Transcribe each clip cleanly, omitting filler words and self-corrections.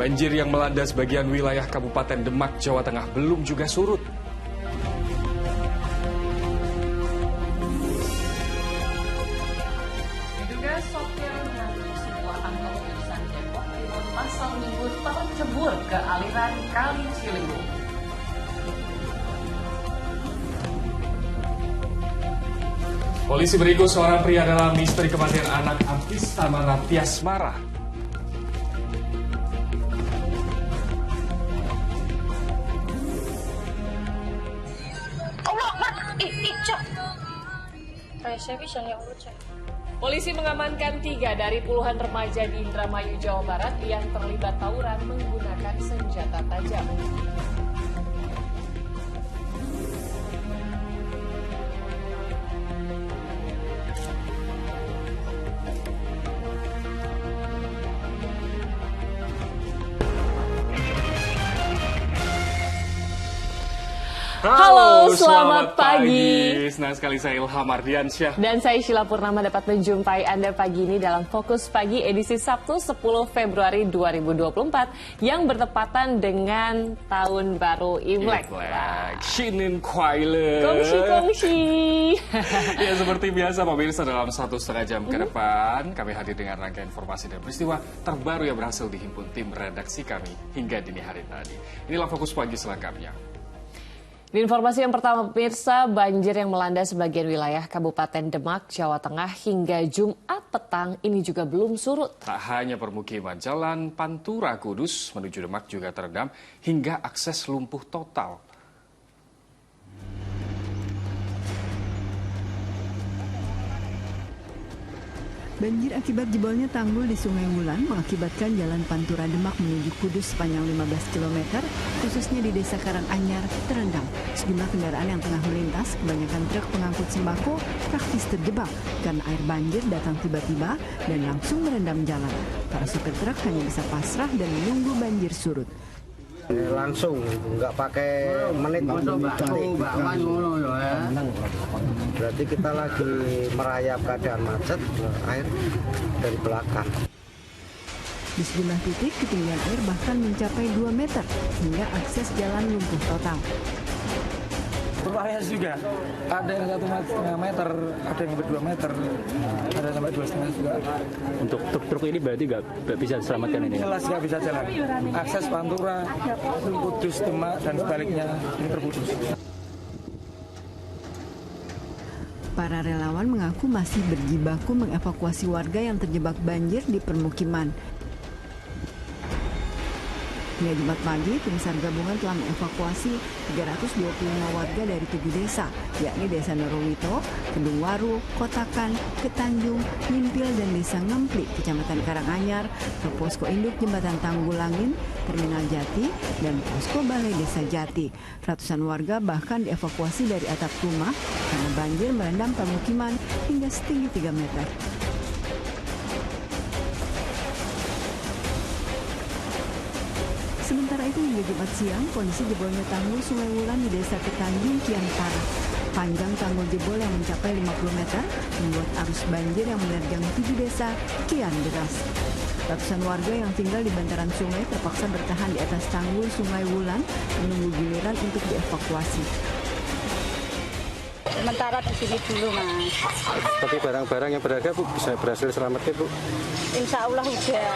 Banjir yang melanda sebagian wilayah Kabupaten Demak, Jawa Tengah belum juga surut. Diduga sopir mengantuk sebuah angkot jurusan Depok Timur Pasar Minggu tercebur ke aliran Kali Ciliwung. Polisi meringkus seorang pria dalam misteri kematian anak artis Tamara Tiasmara. Polisi mengamankan 3 dari puluhan remaja di Indramayu, Jawa Barat yang terlibat tawuran menggunakan senjata tajam. Halo, selamat pagi. Senang sekali saya Ilham Ardiansyah. Dan saya Sheila Purnama dapat menjumpai Anda pagi ini dalam Fokus Pagi edisi Sabtu 10 Februari 2024 yang bertepatan dengan Tahun Baru Imlek. Shinin Kuaile. Kongsi. Ya, seperti biasa pemirsa, dalam 1,5 jam ke depan kami hadir dengan rangkaian informasi dan peristiwa terbaru yang berhasil dihimpun tim redaksi kami hingga dini hari tadi. Inilah Fokus Pagi selengkapnya. Di informasi yang pertama, pemirsa, banjir yang melanda sebagian wilayah Kabupaten Demak, Jawa Tengah hingga Jumat petang ini juga belum surut. Tak hanya permukiman, jalan Pantura Kudus menuju Demak juga terendam hingga akses lumpuh total. Banjir akibat jebolnya tanggul di Sungai Wulan mengakibatkan jalan Pantura Demak menuju Kudus sepanjang 15 km, khususnya di Desa Karanganyar, terendam. Sejumlah kendaraan yang tengah melintas, kebanyakan truk pengangkut sembako, praktis terjebak karena air banjir datang tiba-tiba dan langsung merendam jalan. Para sopir truk hanya bisa pasrah dan menunggu banjir surut. Langsung, nggak pakai menit. Berarti kita lagi merayap keadaan macet, air dari belakang. Di sejumlah titik ketinggian air bahkan mencapai 2 meter hingga akses jalan lumpuh total. Bervariasi juga, ada yang 1,5 meter, ada yang 2 meter, ada sampai 2,5 juga. Untuk truk ini berarti nggak bisa diselamatkan ini? Jelas nggak bisa jalan. Akses Pantura, Kudus, Demak, dan sebaliknya ini terputus. Para relawan mengaku masih berjibaku mengevakuasi warga yang terjebak banjir di permukiman. Hingga Jumat pagi, tim SAR gabungan telah mengevakuasi 325 warga dari 7 desa, yakni Desa Norowito, Kedung Waru, Kotakan, Ketanjung, Nyimpil, dan Desa Ngempli, Kecamatan Karanganyar, ke Posko Induk Jembatan Tanggulangin, Terminal Jati, dan Posko Balai Desa Jati. Ratusan warga bahkan dievakuasi dari atap rumah karena banjir merendam permukiman hingga setinggi 3 meter. Sementara itu hingga Jumat siang, kondisi jebolnya tanggul Sungai Wulan di Desa Ketanjung kian parah. Panjang tanggul jebol yang mencapai 50 meter membuat arus banjir yang menerjang 7 desa kian deras. Ratusan warga yang tinggal di bantaran sungai terpaksa bertahan di atas tanggul Sungai Wulan menunggu giliran untuk dievakuasi. Sementara di sini dulu, Mas. Tapi barang-barang yang berharga, Bu, bisa berhasil selamatkan, Bu? Insya Allah udah.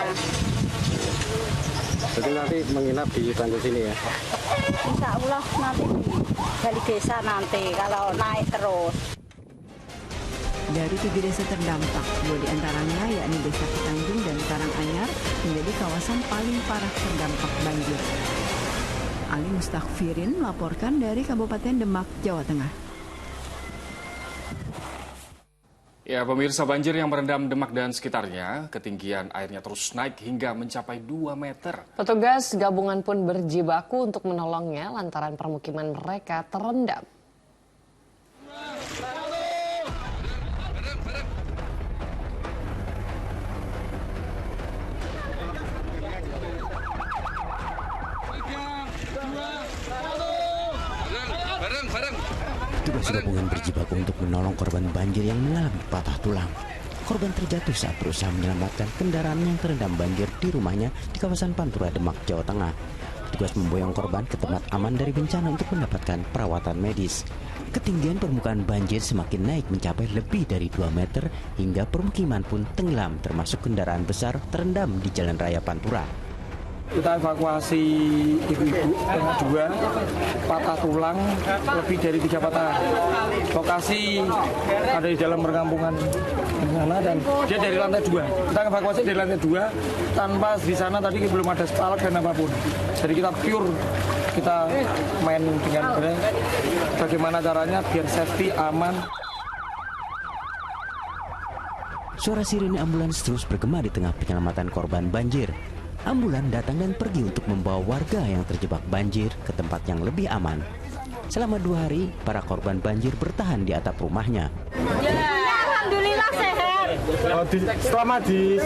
Jadi nanti menginap di tanggul sini ya? Insya Allah nanti di balik desa nanti kalau naik terus. Dari 7 desa terdampak, 2 diantaranya yakni Desa Ketanjung dan Karanganyar menjadi kawasan paling parah terdampak banjir. Ali Mustakfirin melaporkan dari Kabupaten Demak, Jawa Tengah. Ya, pemirsa, banjir yang merendam Demak dan sekitarnya, ketinggian airnya terus naik hingga mencapai 2 meter. Petugas gabungan pun berjibaku untuk menolongnya lantaran permukiman mereka terendam. Petugas gabungan berjibaku untuk menolong korban banjir yang mengalami patah tulang. Korban terjatuh saat berusaha menyelamatkan kendaraan yang terendam banjir di rumahnya di kawasan Pantura, Demak, Jawa Tengah. Petugas memboyong korban ke tempat aman dari bencana untuk mendapatkan perawatan medis. Ketinggian permukaan banjir semakin naik mencapai lebih dari 2 meter hingga permukiman pun tenggelam, termasuk kendaraan besar terendam di Jalan Raya Pantura. Kita evakuasi ibu-ibu yang 2 patah tulang, lebih dari 3 patah. Lokasi ada di dalam perkampungan bencana dan dia dari lantai 2. Kita evakuasi dari lantai 2 tanpa di sana tadi belum ada alat dan apapun. Jadi kita pure, kita main dengan bagaimana caranya biar safety, aman. Suara sirine ambulans terus bergema di tengah penyelamatan korban banjir. Ambulan datang dan pergi untuk membawa warga yang terjebak banjir ke tempat yang lebih aman. Selama 2 hari, para korban banjir bertahan di atap rumahnya. Ya, alhamdulillah sehat. Selama di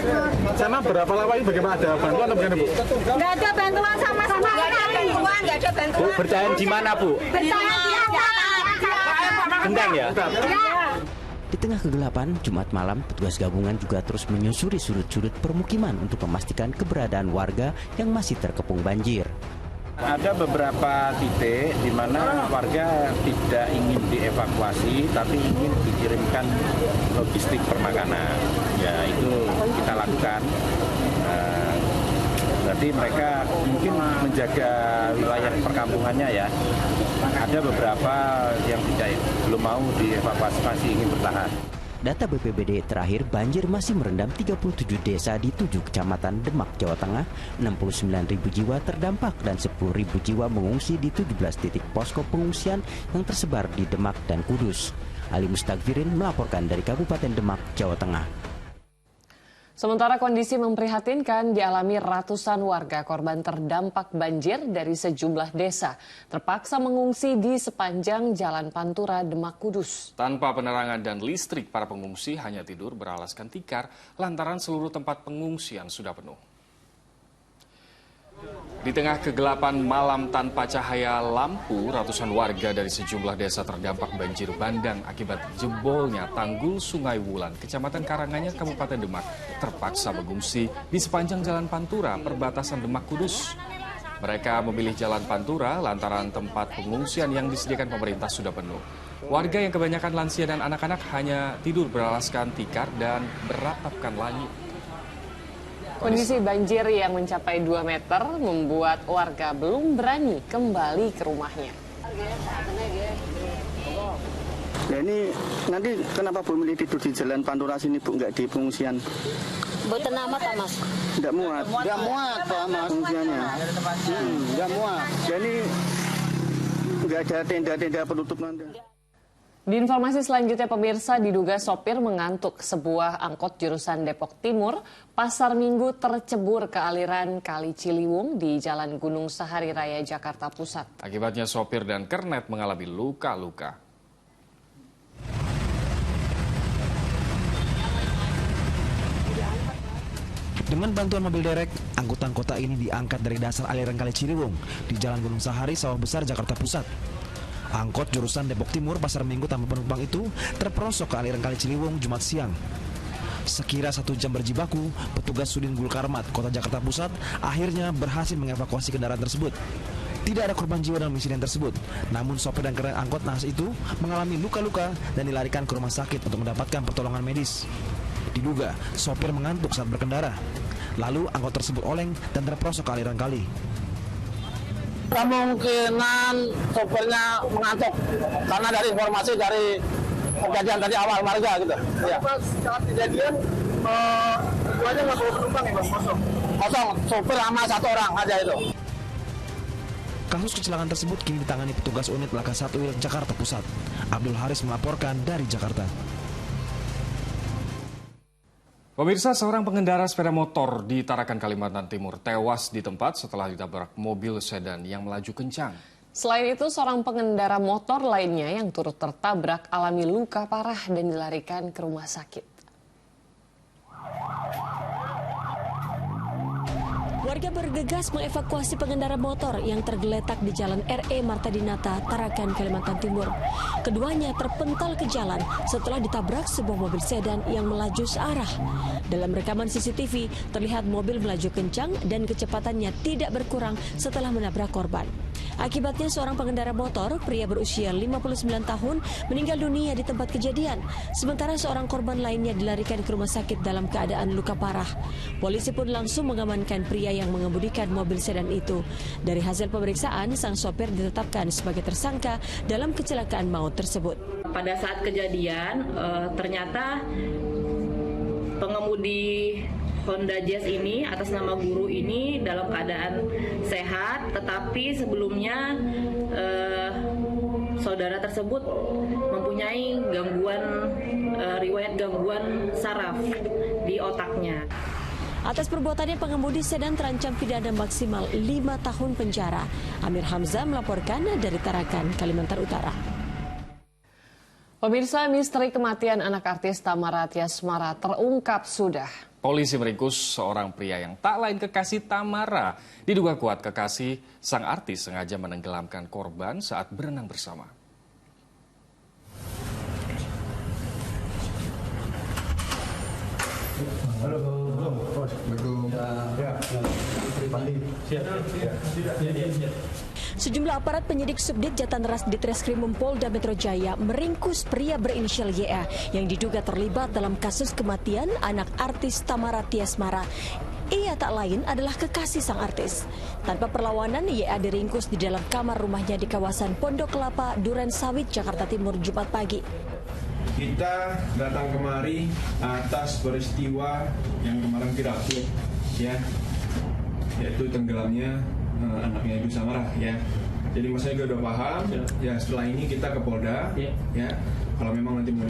sana berapa lama ini bagaimana, ada bantuan atau bagaimana, Bu? Nggak ada bantuan sama sekali. Nggak ada bantuan. Bu, bertahan di mana, Bu? Bertahan di atas. Gendang ya? Di tengah kegelapan, Jumat malam, petugas gabungan juga terus menyusuri sudut-sudut permukiman untuk memastikan keberadaan warga yang masih terkepung banjir. Ada beberapa titik di mana warga tidak ingin dievakuasi, tapi ingin dikirimkan logistik permakanan. Ya, itu kita lakukan. Berarti mereka mungkin menjaga wilayah perkampungannya ya. Ada beberapa yang belum mau dievakuasi, masih ingin bertahan. Data BPBD terakhir, banjir masih merendam 37 desa di 7 kecamatan Demak, Jawa Tengah. 69.000 jiwa terdampak dan 10.000 jiwa mengungsi di 17 titik posko pengungsian yang tersebar di Demak dan Kudus. Ali Mustagfirin melaporkan dari Kabupaten Demak, Jawa Tengah. Sementara kondisi memprihatinkan dialami ratusan warga korban terdampak banjir dari sejumlah desa. Terpaksa mengungsi di sepanjang Jalan Pantura, Demak, Kudus. Tanpa penerangan dan listrik, para pengungsi hanya tidur beralaskan tikar lantaran seluruh tempat pengungsian sudah penuh. Di tengah kegelapan malam tanpa cahaya lampu, ratusan warga dari sejumlah desa terdampak banjir bandang akibat jebolnya tanggul Sungai Wulan, Kecamatan Karanganyar, Kabupaten Demak, terpaksa mengungsi di sepanjang Jalan Pantura, perbatasan Demak Kudus. Mereka memilih Jalan Pantura lantaran tempat pengungsian yang disediakan pemerintah sudah penuh. Warga yang kebanyakan lansia dan anak-anak hanya tidur beralaskan tikar dan beratapkan langit. Kondisi banjir yang mencapai 2 meter membuat warga belum berani kembali ke rumahnya. Ya ini nanti kenapa Bu milih tidur di Jalan Pantura sini, Bu, nggak di pengungsian? Mboten amat, Mas. Nggak muat? Nggak muat, Pak, Mas. Pengungsiannya? Nggak muat. Ya ini nggak ada tenda-tenda penutup nanti. Di informasi selanjutnya, pemirsa, diduga sopir mengantuk sebuah angkot jurusan Depok Timur, Pasar Minggu tercebur ke aliran Kali Ciliwung di Jalan Gunung Sahari Raya, Jakarta Pusat. Akibatnya sopir dan kernet mengalami luka-luka. Dengan bantuan mobil derek, angkutan kota ini diangkat dari dasar aliran Kali Ciliwung di Jalan Gunung Sahari, Sawah Besar, Jakarta Pusat. Angkot jurusan Depok Timur Pasar Minggu tanpa penumpang itu terperosok ke aliran Kali Ciliwung Jumat siang. Sekira 1 jam berjibaku, petugas Sudin Gul Karmat, Kota Jakarta Pusat, akhirnya berhasil mengevakuasi kendaraan tersebut. Tidak ada korban jiwa dalam insiden tersebut, namun sopir dan kernet angkot nahas itu mengalami luka-luka dan dilarikan ke rumah sakit untuk mendapatkan pertolongan medis. Diduga sopir mengantuk saat berkendara, lalu angkot tersebut oleng dan terperosok ke aliran kali. Kemungkinan sopirnya mengantuk karena dari informasi dari kejadian tadi awal warga gitu. Ya. Pas saat kejadian itu aja nggak bawa penumpang ya, Bang? Kosong, sopir sama 1 orang aja itu. Kasus kecelakaan tersebut kini ditangani petugas unit Laka 1 Jakarta Pusat. Abdul Haris melaporkan dari Jakarta. Pemirsa, seorang pengendara sepeda motor di Tarakan, Kalimantan Timur tewas di tempat setelah ditabrak mobil sedan yang melaju kencang. Selain itu, seorang pengendara motor lainnya yang turut tertabrak alami luka parah dan dilarikan ke rumah sakit. Warga bergegas mengevakuasi pengendara motor yang tergeletak di Jalan RE Marta Dinata, Tarakan, Kalimantan Timur. Keduanya terpental ke jalan setelah ditabrak sebuah mobil sedan yang melaju searah. Dalam rekaman CCTV, terlihat mobil melaju kencang dan kecepatannya tidak berkurang setelah menabrak korban. Akibatnya seorang pengendara motor, pria berusia 59 tahun, meninggal dunia di tempat kejadian. Sementara seorang korban lainnya dilarikan ke rumah sakit dalam keadaan luka parah. Polisi pun langsung mengamankan pria yang mengemudikan mobil sedan itu. Dari hasil pemeriksaan, sang sopir ditetapkan sebagai tersangka dalam kecelakaan maut tersebut. Pada saat kejadian, ternyata pengemudi Honda Jazz ini atas nama Guru ini dalam keadaan sehat, tetapi sebelumnya saudara tersebut mempunyai riwayat gangguan saraf di otaknya. Atas perbuatannya, pengemudi sedan terancam pidana maksimal 5 tahun penjara. Amir Hamzah melaporkan dari Tarakan, Kalimantan Utara. Pemirsa, misteri kematian anak artis Tamara Tiasmara terungkap sudah. Polisi meringkus seorang pria yang tak lain kekasih Tamara. Diduga kuat kekasih sang artis sengaja menenggelamkan korban saat berenang bersama. Sejumlah aparat penyidik Subdit Jatanras Ditreskrimum Polda Metro Jaya meringkus pria berinisial YA yang diduga terlibat dalam kasus kematian anak artis Tamara Tiasmara. Ia tak lain adalah kekasih sang artis. Tanpa perlawanan, YA diringkus di dalam kamar rumahnya di kawasan Pondok Kelapa, Duren Sawit, Jakarta Timur, Jumat pagi. Kita datang kemari atas peristiwa yang kemarin viral, ya, yaitu tenggelamnya anaknya Ibu Samara, ya. Jadi maksudnya udah paham, ya. Setelah ini kita ke Polda, ya. Kalau memang nanti mau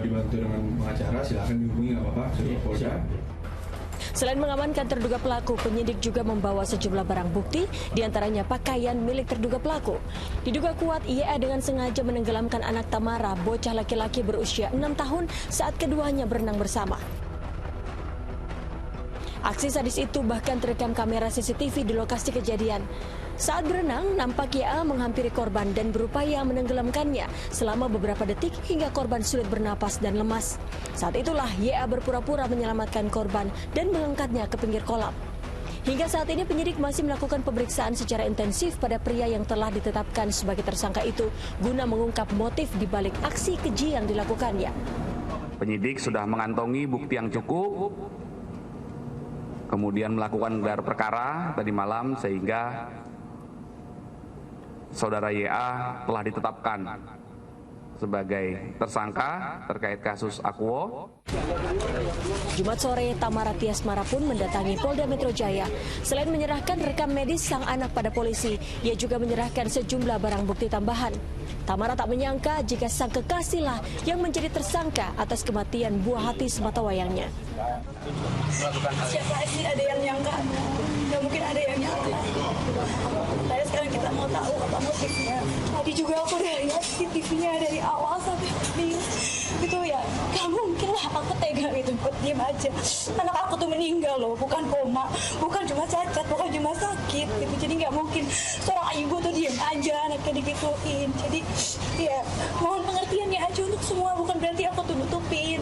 dibantu dengan pengacara, silakan dihubungi, nggak apa-apa, ke Polda. Selain mengamankan terduga pelaku, penyidik juga membawa sejumlah barang bukti, diantaranya pakaian milik terduga pelaku. Diduga kuat, IA dengan sengaja menenggelamkan anak Tamara, bocah laki-laki berusia 6 tahun, saat keduanya berenang bersama. Aksi sadis itu bahkan terekam kamera CCTV di lokasi kejadian. Saat berenang, nampak YA menghampiri korban dan berupaya menenggelamkannya selama beberapa detik hingga korban sulit bernapas dan lemas. Saat itulah YA berpura-pura menyelamatkan korban dan mengangkatnya ke pinggir kolam. Hingga saat ini penyidik masih melakukan pemeriksaan secara intensif pada pria yang telah ditetapkan sebagai tersangka itu guna mengungkap motif di balik aksi keji yang dilakukannya. Penyidik sudah mengantongi bukti yang cukup, kemudian melakukan gelar perkara tadi malam sehingga saudara YA telah ditetapkan sebagai tersangka terkait kasus Aquo. Jumat sore, Tamara Tiasmara pun mendatangi Polda Metro Jaya. Selain menyerahkan rekam medis sang anak pada polisi, ia juga menyerahkan sejumlah barang bukti tambahan. Tamara tak menyangka jika sang kekasihlah yang menjadi tersangka atas kematian buah hati sematawayangnya. Siapa sih ada yang nyangka? Nggak mungkin ada yang nyangka. Saya sekarang kita mau tahu apa motifnya. Tadi juga aku udah lihat CCTV-nya dari awal sampai habis. Gitu ya, nggak mungkin lah aku tega gitu buat diem aja. Anak aku tuh meninggal loh, bukan koma, bukan cuma cacat, bukan cuma sakit gitu. Jadi nggak mungkin seorang ibu tuh diem aja anaknya digituin. Jadi ya mohon pengertiannya aja untuk semua, bukan berarti aku tuh nutupin,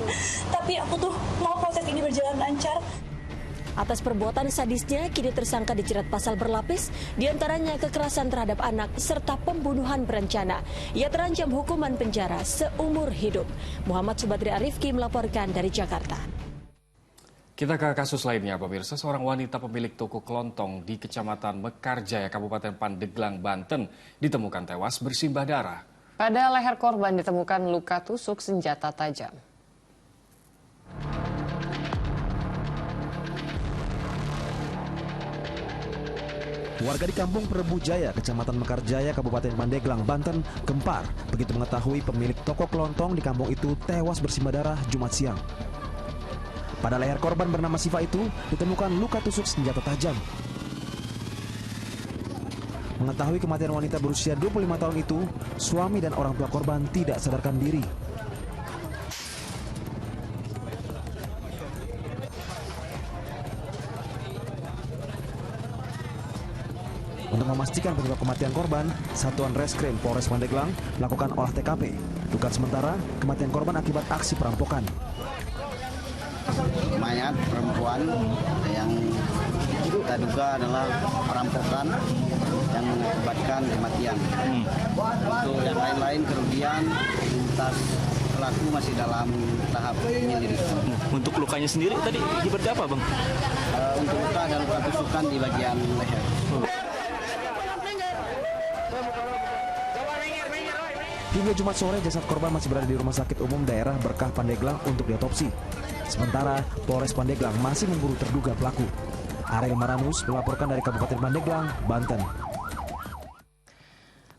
tapi aku tuh mau proses ini berjalan lancar. Atas perbuatan sadisnya, kini tersangka dijerat pasal berlapis, diantaranya kekerasan terhadap anak serta pembunuhan berencana. Ia terancam hukuman penjara seumur hidup. Muhammad Subadri Arifki melaporkan dari Jakarta. Kita ke kasus lainnya, pemirsa. Seorang wanita pemilik toko kelontong di Kecamatan Mekarjaya, Kabupaten Pandeglang, Banten, ditemukan tewas bersimbah darah. Pada leher korban ditemukan luka tusuk senjata tajam. Warga di Kampung Prebu Jaya, Kecamatan Mekarjaya, Kabupaten Pandeglang, Banten, gempar begitu mengetahui pemilik toko kelontong di kampung itu tewas bersimbah darah Jumat siang. Pada leher korban bernama Siva itu ditemukan luka tusuk senjata tajam. Mengetahui kematian wanita berusia 25 tahun itu, suami dan orang tua korban tidak sadarkan diri. memastikan penyebab kematian korban, Satuan Reskrim Polres Pandeglang melakukan olah TKP. Dugaan sementara, kematian korban akibat aksi perampokan. Mayat perempuan yang kita duga adalah perampokan yang mengakibatkan kematian. Untuk yang lain-lain kerugian, lintas pelaku masih dalam tahap penyelidikan. Untuk lukanya sendiri tadi seperti apa, Bang? Untuk luka ada luka tusukan di bagian leher. Hingga Jumat sore, jasad korban masih berada di Rumah Sakit Umum Daerah Berkah Pandeglang untuk diotopsi. Sementara, Polres Pandeglang masih memburu terduga pelaku. Ariel Maranus melaporkan dari Kabupaten Pandeglang, Banten.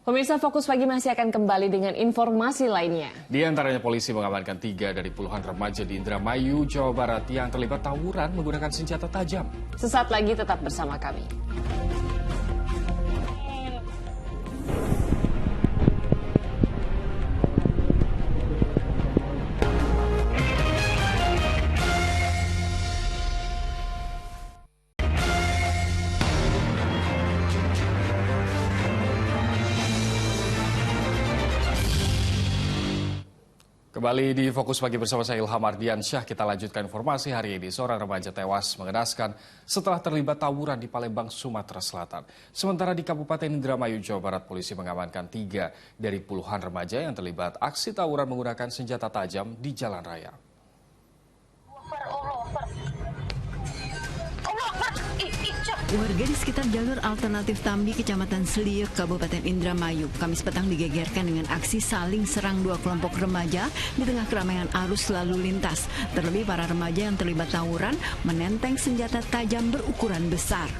Pemirsa, Fokus Pagi masih akan kembali dengan informasi lainnya. Di antaranya polisi mengamankan 3 dari puluhan remaja di Indramayu, Jawa Barat yang terlibat tawuran menggunakan senjata tajam. Sesaat lagi tetap bersama kami. Kembali di Fokus Pagi bersama saya Ilham Ardiansyah, kita lanjutkan informasi hari ini. Seorang remaja tewas mengenaskan setelah terlibat tawuran di Palembang, Sumatera Selatan. Sementara di Kabupaten Indramayu, Jawa Barat, polisi mengamankan 3 dari puluhan remaja yang terlibat aksi tawuran menggunakan senjata tajam di jalan raya. Warga di sekitar jalur alternatif Tambi, Kecamatan Seliuk, Kabupaten Indramayu, Kamis petang digegerkan dengan aksi saling serang 2 kelompok remaja di tengah keramaian arus lalu lintas. Terlebih para remaja yang terlibat tawuran menenteng senjata tajam berukuran besar.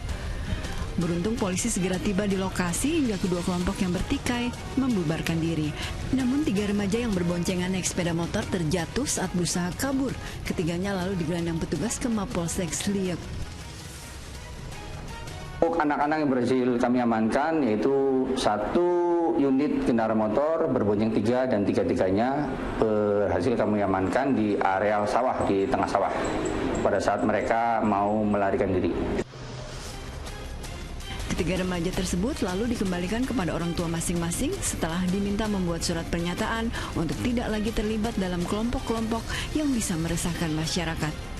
Beruntung polisi segera tiba di lokasi hingga kedua kelompok yang bertikai membubarkan diri. Namun 3 remaja yang berboncengan naik sepeda motor terjatuh saat berusaha kabur. Ketiganya lalu digelandang petugas ke Mapolsek Seliuk. Anak-anak yang berhasil kami amankan yaitu 1 unit kendaraan motor berbonceng 3 dan 3-tiganya berhasil kami amankan di areal sawah, di tengah sawah pada saat mereka mau melarikan diri. Ketiga remaja tersebut lalu dikembalikan kepada orang tua masing-masing setelah diminta membuat surat pernyataan untuk tidak lagi terlibat dalam kelompok-kelompok yang bisa meresahkan masyarakat.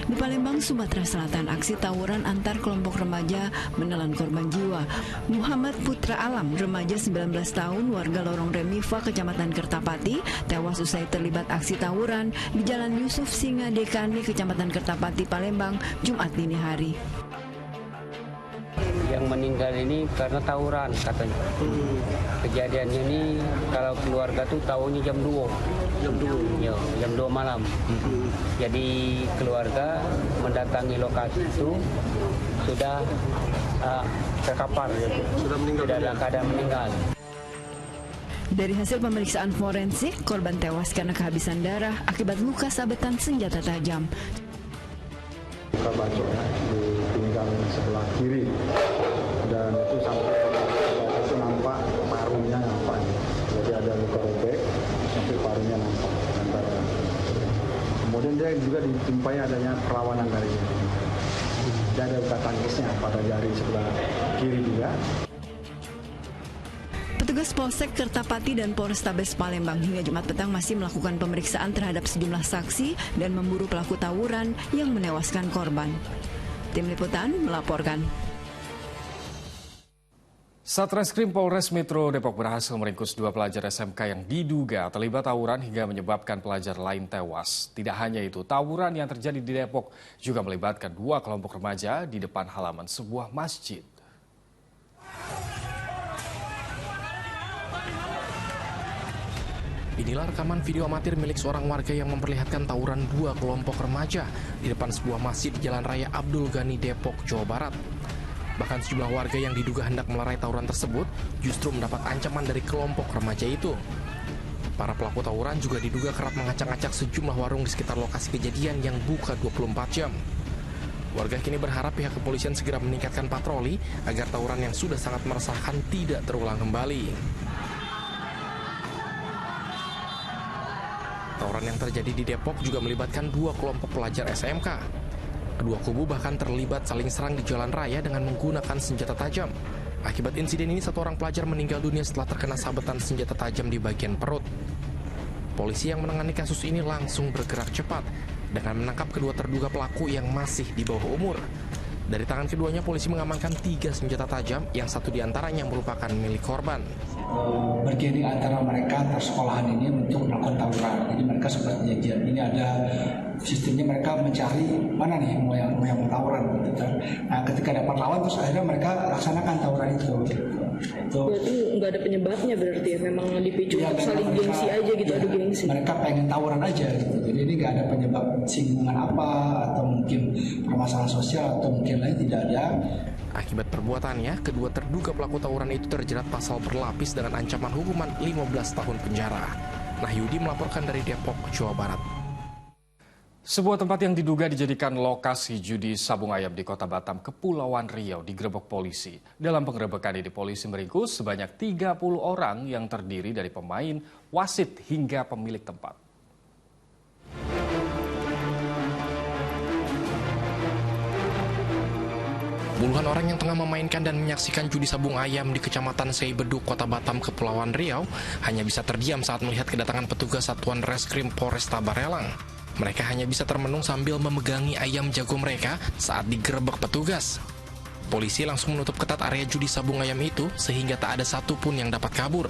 Di Palembang, Sumatera Selatan, aksi tawuran antar kelompok remaja menelan korban jiwa. Muhammad Putra Alam, remaja 19 tahun, warga Lorong Remifa, Kecamatan Kertapati, tewas usai terlibat aksi tawuran di Jalan Yusuf Singa Dekani, Kecamatan Kertapati, Palembang, Jumat dini hari. Yang meninggal ini karena tawuran katanya. Kejadiannya ini kalau keluarga tuh tahunya jam 2. Ya, jam 2 malam. Jadi keluarga mendatangi lokasi itu sudah terkapar, sudah dalam keadaan meninggal. Dari hasil pemeriksaan forensik, korban tewas karena kehabisan darah akibat luka sabetan senjata tajam. Luka bacoknya di pinggang sebelah kiri dan itu sampai itu nampak parunya nampak, jadi ada luka robek sampai parunya nampak antara. Kemudian dia juga ditimpai adanya perlawanan darinya. Dan ada luka tangisnya pada jari sebelah kiri juga. Petugas Polsek Kertapati dan Polrestabes Palembang hingga Jumat petang masih melakukan pemeriksaan terhadap sejumlah saksi dan memburu pelaku tawuran yang menewaskan korban. Tim Liputan melaporkan. Satreskrim Polres Metro Depok berhasil meringkus 2 pelajar SMK yang diduga terlibat tawuran hingga menyebabkan pelajar lain tewas. Tidak hanya itu, tawuran yang terjadi di Depok juga melibatkan 2 kelompok remaja di depan halaman sebuah masjid. Inilah rekaman video amatir milik seorang warga yang memperlihatkan tawuran 2 kelompok remaja di depan sebuah masjid di Jalan Raya Abdul Ghani, Depok, Jawa Barat. Bahkan sejumlah warga yang diduga hendak melerai tawuran tersebut justru mendapat ancaman dari kelompok remaja itu. Para pelaku tawuran juga diduga kerap mengacak-acak sejumlah warung di sekitar lokasi kejadian yang buka 24 jam. Warga kini berharap pihak kepolisian segera meningkatkan patroli agar tawuran yang sudah sangat meresahkan tidak terulang kembali. Tawuran yang terjadi di Depok juga melibatkan 2 kelompok pelajar SMK. Kedua kubu bahkan terlibat saling serang di jalan raya dengan menggunakan senjata tajam. Akibat insiden ini, 1 orang pelajar meninggal dunia setelah terkena sabetan senjata tajam di bagian perut. Polisi yang menangani kasus ini langsung bergerak cepat dengan menangkap kedua terduga pelaku yang masih di bawah umur. Dari tangan keduanya, polisi mengamankan 3 senjata tajam yang 1 diantaranya merupakan milik korban. Bergaining antara mereka antar sekolahan ini untuk melakukan tawuran. Jadi mereka sempat janjian. Ini ada sistemnya, mereka mencari mana nih mau yang tawuran gitu kan. Nah, ketika dapat lawan terus akhirnya mereka laksanakan tawuran itu. Berarti nggak ada penyebabnya, berarti ya memang dipicu saling gengsi aja gitu, adu gengsi. Mereka pengen tawuran aja gitu. Jadi ini nggak ada penyebab singgungan apa atau mungkin permasalahan sosial atau mungkin lain, tidak ada. Akibat perbuatannya, kedua terduga pelaku tawuran itu terjerat pasal berlapis dengan ancaman hukuman 15 tahun penjara. Nahyudi melaporkan dari Depok, Jawa Barat. Sebuah tempat yang diduga dijadikan lokasi judi sabung ayam di Kota Batam, Kepulauan Riau digerebek polisi. Dalam penggerebekan ini, polisi meringkus sebanyak 30 orang yang terdiri dari pemain, wasit hingga pemilik tempat. Puluhan orang yang tengah memainkan dan menyaksikan judi sabung ayam di Kecamatan Seibeduk, Kota Batam, Kepulauan Riau hanya bisa terdiam saat melihat kedatangan petugas Satuan Reskrim Polresta Barelang. Mereka hanya bisa termenung sambil memegangi ayam jago mereka saat digerebek petugas. Polisi langsung menutup ketat area judi sabung ayam itu sehingga tak ada satupun yang dapat kabur.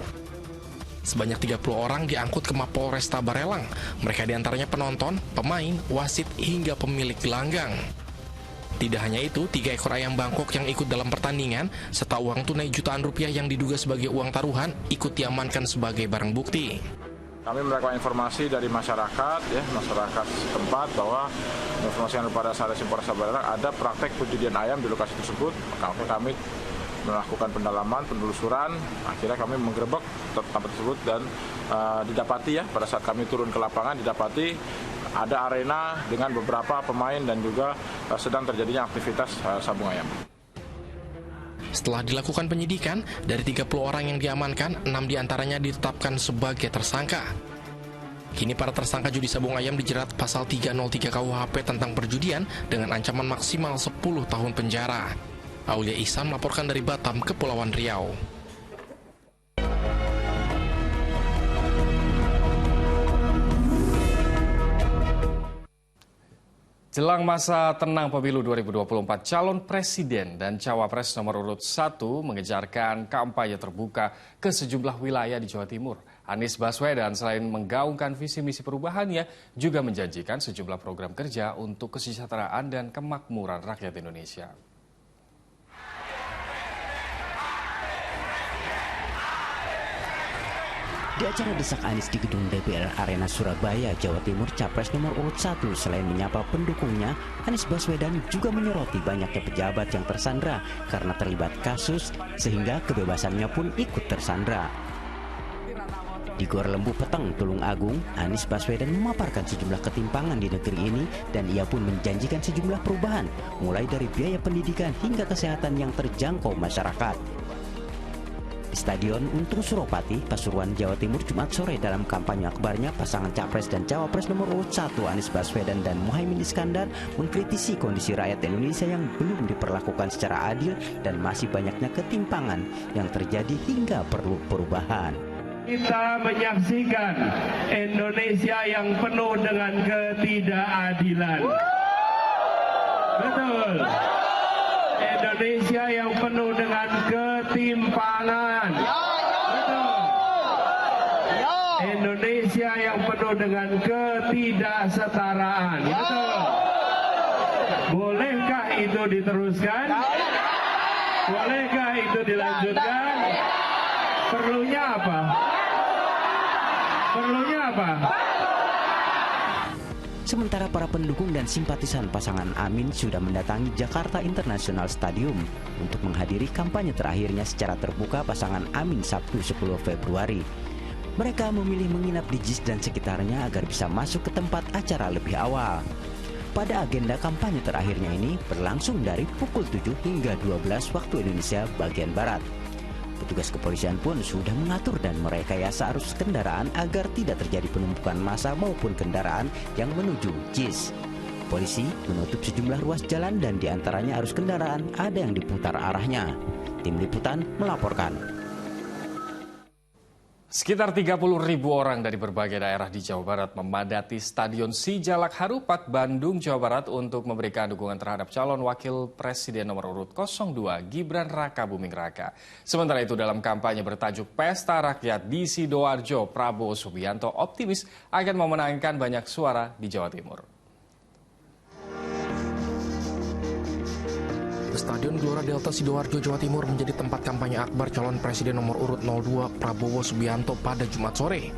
Sebanyak 30 orang diangkut ke Mapolresta Barelang. Mereka diantaranya penonton, pemain, wasit hingga pemilik gelanggang. Tidak hanya itu, 3 ekor ayam Bangkok yang ikut dalam pertandingan, serta uang tunai jutaan rupiah yang diduga sebagai uang taruhan, ikut diamankan sebagai barang bukti. Kami mendapatkan informasi dari masyarakat setempat bahwa informasi yang pada Satreskrim Polresta Barelang ada praktek penjudian ayam di lokasi tersebut. Maka kami melakukan pendalaman, penelusuran, akhirnya kami menggerebek tempat tersebut dan didapati pada saat kami turun ke lapangan didapati ada arena dengan beberapa pemain dan juga sedang terjadinya aktivitas sabung ayam. Setelah dilakukan penyidikan, dari 30 orang yang diamankan, 6 diantaranya ditetapkan sebagai tersangka. Kini para tersangka judi sabung ayam dijerat pasal 303 KUHP tentang perjudian dengan ancaman maksimal 10 tahun penjara. Aulia Ihsan melaporkan dari Batam, Kepulauan Riau. Jelang masa tenang pemilu 2024, calon presiden dan cawapres nomor urut 1 mengejarkan kampanye terbuka ke sejumlah wilayah di Jawa Timur. Anies Baswedan selain menggaungkan visi misi perubahannya, juga menjanjikan sejumlah program kerja untuk kesejahteraan dan kemakmuran rakyat Indonesia. Di acara desak Anies di gedung DPR Arena Surabaya, Jawa Timur, Capres nomor urut 1 selain menyapa pendukungnya, Anies Baswedan juga menyoroti banyaknya pejabat yang tersandra karena terlibat kasus sehingga kebebasannya pun ikut tersandra. Di Gor Lembu Peteng, Tulung Agung, Anies Baswedan memaparkan sejumlah ketimpangan di negeri ini dan ia pun menjanjikan sejumlah perubahan, mulai dari biaya pendidikan hingga kesehatan yang terjangkau masyarakat. Di Stadion Untung Suropati, Pasuruan, Jawa Timur, Jumat sore dalam kampanye akbarnya, pasangan Capres dan Cawapres nomor urut 1 Anies Baswedan dan Muhaimin Iskandar mengkritisi kondisi rakyat Indonesia yang belum diperlakukan secara adil dan masih banyaknya ketimpangan yang terjadi hingga perlu perubahan. Kita menyaksikan Indonesia yang penuh dengan ketidakadilan. Betul. Indonesia yang penuh dengan ketimpangan. Betul. Indonesia yang penuh dengan ketidaksetaraan. Betul. Bolehkah itu diteruskan? Bolehkah itu dilanjutkan? Perlunya apa? Perlunya apa? Sementara para pendukung dan simpatisan pasangan Amin sudah mendatangi Jakarta International Stadium untuk menghadiri kampanye terakhirnya secara terbuka pasangan Amin Sabtu 10 Februari. Mereka memilih menginap di JIS dan sekitarnya agar bisa masuk ke tempat acara lebih awal. Pada agenda kampanye terakhirnya ini berlangsung dari pukul 7 hingga 12 waktu Indonesia bagian Barat. Petugas kepolisian pun sudah mengatur dan merekayasa arus kendaraan agar tidak terjadi penumpukan massa maupun kendaraan yang menuju JIS. Polisi menutup sejumlah ruas jalan dan diantaranya arus kendaraan ada yang diputar arahnya. Tim Liputan melaporkan. Sekitar 30.000 orang dari berbagai daerah di Jawa Barat memadati Stadion Sijalak Harupat, Bandung, Jawa Barat untuk memberikan dukungan terhadap calon wakil presiden nomor urut 02 Gibran Rakabuming Raka. Sementara itu dalam kampanye bertajuk Pesta Rakyat di Sidoarjo, Prabowo Subianto optimis akan memenangkan banyak suara di Jawa Timur. Stadion Gelora Delta Sidoarjo, Jawa Timur menjadi tempat kampanye akbar calon presiden nomor urut 02 Prabowo Subianto pada Jumat sore.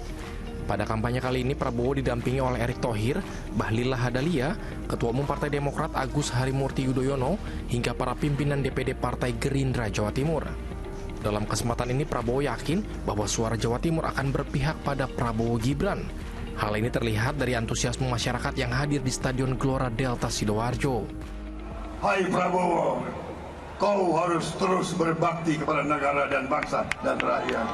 Pada kampanye kali ini Prabowo didampingi oleh Erick Thohir, Bahlil Lahadalia, Ketua Umum Partai Demokrat Agus Harimurti Yudhoyono, hingga para pimpinan DPD Partai Gerindra Jawa Timur. Dalam kesempatan ini Prabowo yakin bahwa suara Jawa Timur akan berpihak pada Prabowo Gibran. Hal ini terlihat dari antusiasme masyarakat yang hadir di Stadion Gelora Delta Sidoarjo. Hai Prabowo, kau harus terus berbakti kepada negara dan bangsa dan rakyat.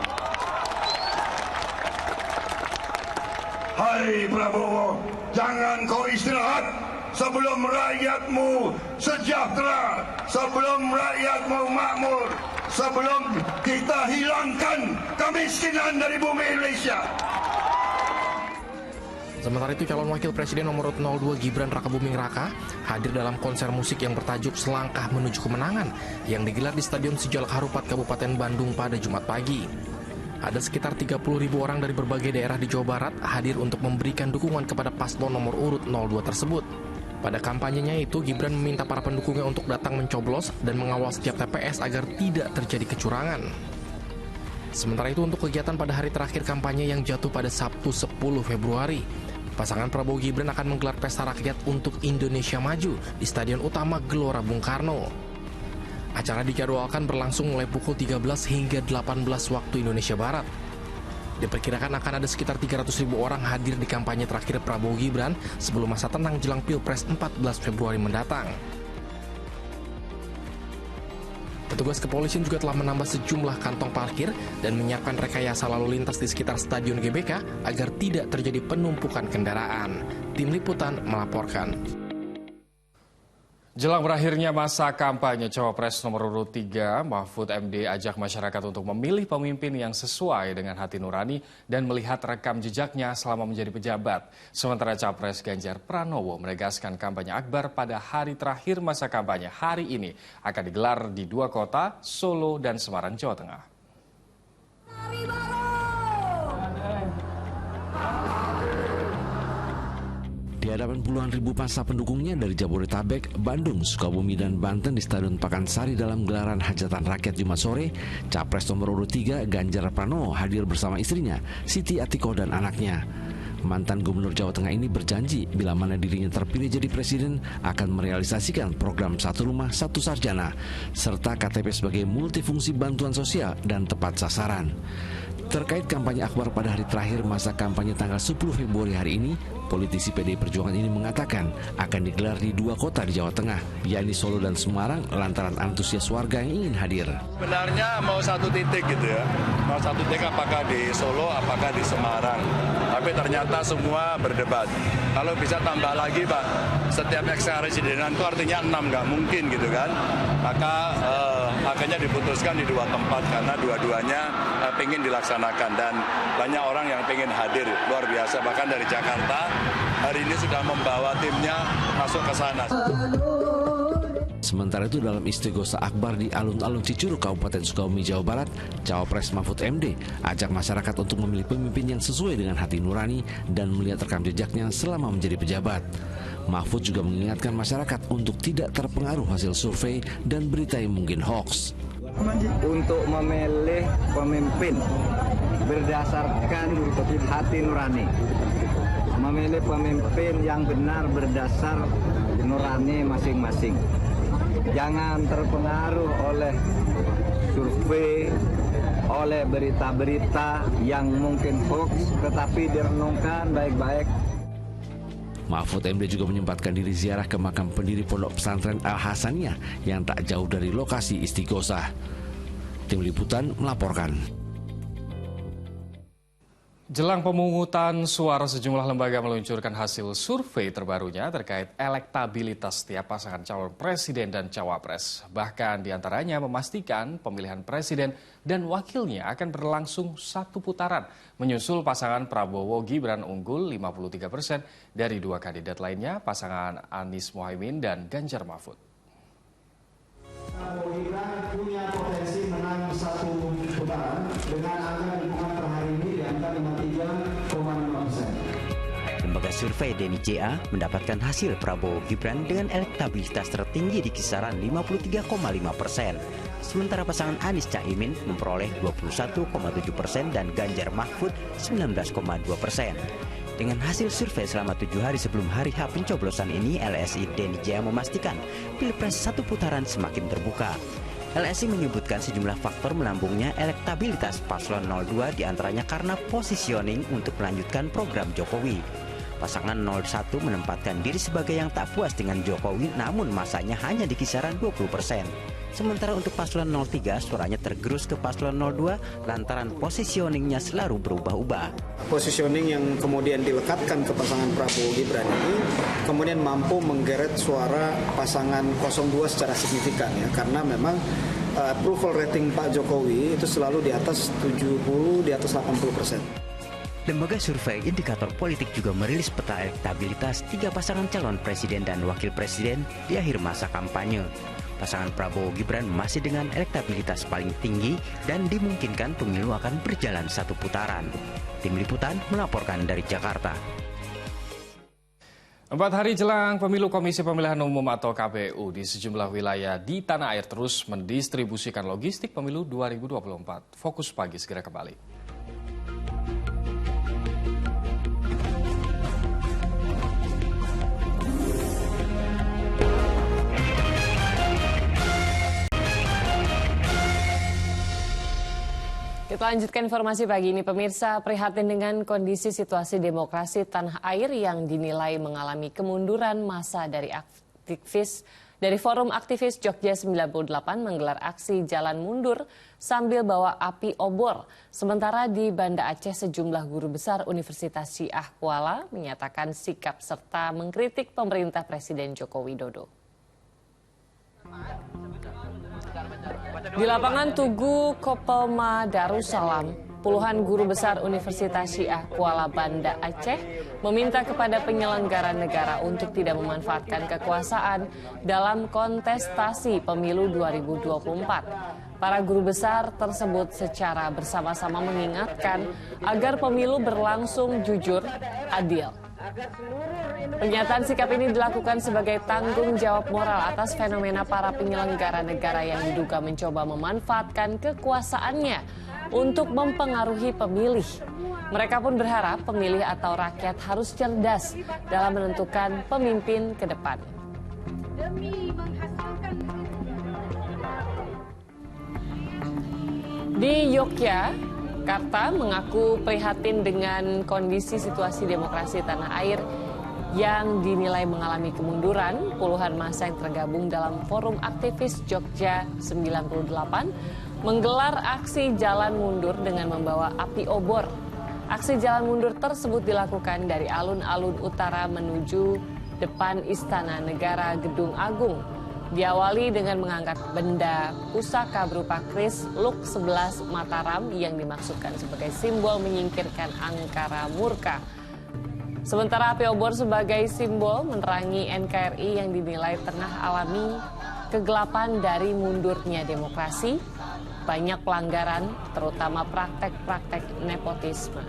Hai Prabowo, jangan kau istirahat sebelum rakyatmu sejahtera, sebelum rakyatmu makmur, sebelum kita hilangkan kemiskinan dari bumi Indonesia. Sementara itu calon wakil presiden nomor 02 Gibran Rakabuming Raka hadir dalam konser musik yang bertajuk Selangkah Menuju Kemenangan yang digelar di Stadion Sijalak Harupat Kabupaten Bandung pada Jumat pagi. Ada sekitar 30.000 orang dari berbagai daerah di Jawa Barat hadir untuk memberikan dukungan kepada paslon nomor urut 02 tersebut. Pada kampanyenya itu Gibran meminta para pendukungnya untuk datang mencoblos dan mengawal setiap TPS agar tidak terjadi kecurangan. Sementara itu untuk kegiatan pada hari terakhir kampanye yang jatuh pada Sabtu 10 Februari, pasangan Prabowo Gibran akan menggelar pesta rakyat untuk Indonesia Maju di Stadion Utama Gelora Bung Karno. Acara dijadwalkan berlangsung mulai pukul 13 hingga 18 waktu Indonesia Barat. Diperkirakan akan ada sekitar 300.000 orang hadir di kampanye terakhir Prabowo Gibran sebelum masa tenang jelang Pilpres 14 Februari mendatang. Petugas kepolisian juga telah menambah sejumlah kantong parkir dan menyiapkan rekayasa lalu lintas di sekitar Stadion GBK agar tidak terjadi penumpukan kendaraan. Tim Liputan melaporkan. Jelang berakhirnya masa kampanye Cawapres nomor urut 3, Mahfud MD ajak masyarakat untuk memilih pemimpin yang sesuai dengan hati nurani dan melihat rekam jejaknya selama menjadi pejabat. Sementara Capres Ganjar Pranowo menegaskan kampanye akbar pada hari terakhir masa kampanye hari ini akan digelar di 2 kota, Solo dan Semarang, Jawa Tengah. Di hadapan puluhan ribu massa pendukungnya dari Jabodetabek, Bandung, Sukabumi, dan Banten di Stadion Pakansari dalam gelaran hajatan rakyat Jumat sore, Capres nomor urut 3 Ganjar Pranowo hadir bersama istrinya, Siti Atikoh, dan anaknya. Mantan Gubernur Jawa Tengah ini berjanji bila mana dirinya terpilih jadi presiden akan merealisasikan program Satu Rumah Satu Sarjana serta KTP sebagai multifungsi bantuan sosial dan tepat sasaran. Terkait kampanye akbar pada hari terakhir masa kampanye tanggal 10 Februari hari ini, politisi PDI Perjuangan ini mengatakan akan digelar di 2 kota di Jawa Tengah, yakni Solo dan Semarang, lantaran antusias warga yang ingin hadir. Sebenarnya mau satu titik gitu ya, mau satu titik apakah di Solo, apakah di Semarang. Tapi ternyata semua berdebat. Kalau bisa tambah lagi Pak, setiap ekskaresidenan itu artinya 6, nggak mungkin gitu kan. Maka akhirnya diputuskan di 2 tempat karena dua-duanya ingin dilaksanakan dan banyak orang yang ingin hadir, luar biasa. Bahkan dari Jakarta hari ini sudah membawa timnya masuk ke sana. Sementara itu dalam istighosa akbar di alun-alun Cicurug, Kabupaten Sukabumi, Jawa Barat, Cawapres Mahfud MD ajak masyarakat untuk memilih pemimpin yang sesuai dengan hati nurani dan melihat rekam jejaknya selama menjadi pejabat. Mahfud juga mengingatkan masyarakat untuk tidak terpengaruh hasil survei dan berita yang mungkin hoax. Untuk memilih pemimpin berdasarkan hati nurani, memilih pemimpin yang benar berdasar nurani masing-masing. Jangan terpengaruh oleh survei, oleh berita-berita yang mungkin hoax, tetapi direnungkan baik-baik. Mahfud MD juga menyempatkan diri ziarah ke makam pendiri Pondok Pesantren Al-Hasaniyah yang tak jauh dari lokasi istighosah. Tim Liputan melaporkan. Jelang pemungutan suara, sejumlah lembaga meluncurkan hasil survei terbarunya terkait elektabilitas setiap pasangan calon presiden dan cawapres. Bahkan diantaranya memastikan pemilihan presiden dan wakilnya akan berlangsung satu putaran, menyusul pasangan Prabowo-Gibran unggul 53% dari dua kandidat lainnya, pasangan Anies Mohaimin dan Ganjar Mahfud. Prabowo Gibran punya potensi menang satu putaran dengan angka dukungan per hari ini di angka 53,5%. Lembaga survei Denny JA mendapatkan hasil Prabowo Gibran dengan elektabilitas tertinggi di kisaran 53,5%. Sementara pasangan Anies Caimin memperoleh 21,7% dan Ganjar Mahfud 19,2%. Dengan hasil survei selama 7 hari sebelum hari H pencoblosan ini, LSI Denny Jaya memastikan Pilpres satu putaran semakin terbuka. LSI menyebutkan sejumlah faktor melambungnya elektabilitas paslon 02 diantaranya karena positioning untuk melanjutkan program Jokowi. Pasangan 01 menempatkan diri sebagai yang tak puas dengan Jokowi namun masanya hanya di kisaran 20%. Sementara untuk paslon 03 suaranya tergerus ke paslon 02 lantaran positioningnya selalu berubah-ubah. Positioning yang kemudian dilekatkan ke pasangan Prabowo Gibran ini kemudian mampu menggeret suara pasangan 02 secara signifikan ya, karena memang approval rating Pak Jokowi itu selalu di atas 70, di atas 80%. Lembaga survei Indikator Politik juga merilis peta elektabilitas 3 pasangan calon presiden dan wakil presiden di akhir masa kampanye. Pasangan Prabowo Gibran masih dengan elektabilitas paling tinggi dan dimungkinkan pemilu akan berjalan satu putaran. Tim Liputan melaporkan dari Jakarta. 4 hari jelang pemilu, Komisi Pemilihan Umum atau KPU di sejumlah wilayah di tanah air terus mendistribusikan logistik pemilu 2024. Fokus Pagi segera kembali. Kita lanjutkan informasi pagi ini, pemirsa. Prihatin dengan kondisi situasi demokrasi tanah air yang dinilai mengalami kemunduran massa dari Forum Aktivis Jogja 98 menggelar aksi jalan mundur sambil bawa api obor. Sementara di Banda Aceh, sejumlah guru besar Universitas Syiah Kuala menyatakan sikap serta mengkritik pemerintah Presiden Joko Widodo. Di lapangan Tugu Kopelma Darussalam, puluhan guru besar Universitas Syiah Kuala Banda Aceh meminta kepada penyelenggara negara untuk tidak memanfaatkan kekuasaan dalam kontestasi pemilu 2024. Para guru besar tersebut secara bersama-sama mengingatkan agar pemilu berlangsung jujur, adil. Pernyataan sikap ini dilakukan sebagai tanggung jawab moral atas fenomena para penyelenggara negara yang diduga mencoba memanfaatkan kekuasaannya untuk mempengaruhi pemilih. Mereka pun berharap pemilih atau rakyat harus cerdas dalam menentukan pemimpin ke depan. Di Yogyakarta mengaku prihatin dengan kondisi situasi demokrasi tanah air yang dinilai mengalami kemunduran. Puluhan massa yang tergabung dalam Forum Aktivis Jogja 98 menggelar aksi jalan mundur dengan membawa api obor. Aksi jalan mundur tersebut dilakukan dari alun-alun utara menuju depan Istana Negara Gedung Agung. Diawali dengan mengangkat benda pusaka berupa kris Luk 11 Mataram yang dimaksudkan sebagai simbol menyingkirkan angkara murka. Sementara api obor sebagai simbol menerangi NKRI yang dinilai tengah alami kegelapan dari mundurnya demokrasi, banyak pelanggaran, terutama praktek-praktek nepotisme.